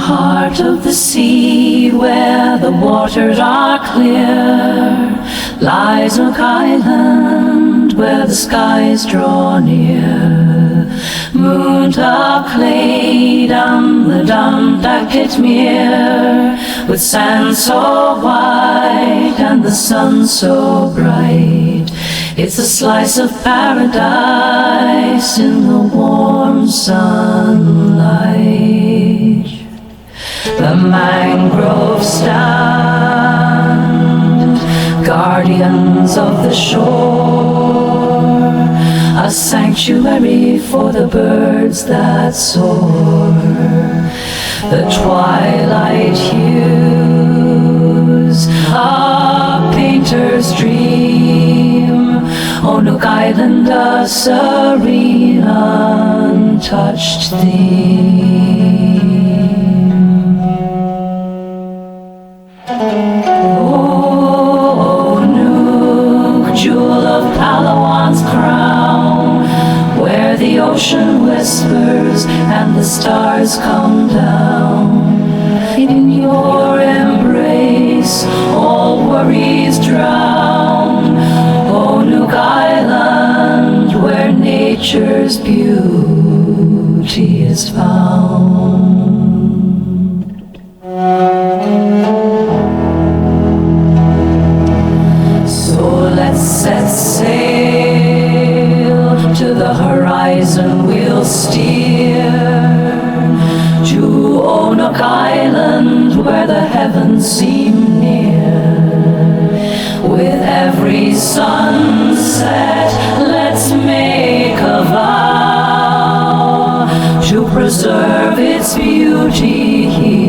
heart of the sea, where the waters are clear, lies Onuk Island, where the skies draw near. Moonta clay down the Balabac mere, with sand so white and the sun so bright. It's a slice of paradise in the warm sunlight. The mangroves stand, guardians of the shore, a sanctuary for the birds that soar. The twilight hues, a painter's dream. Onuk Island, a serene, untouched theme. Oh, Onuk, jewel of Palawan's crown, where the ocean whispers and the stars come down. In your embrace, all worries drown. Onuk Island, where nature's beauty is found. So let's set sail, to the horizon we'll steer, to Onuk Island, where the heavens seem near. With every sunset, let's make a vow to preserve its beauty here.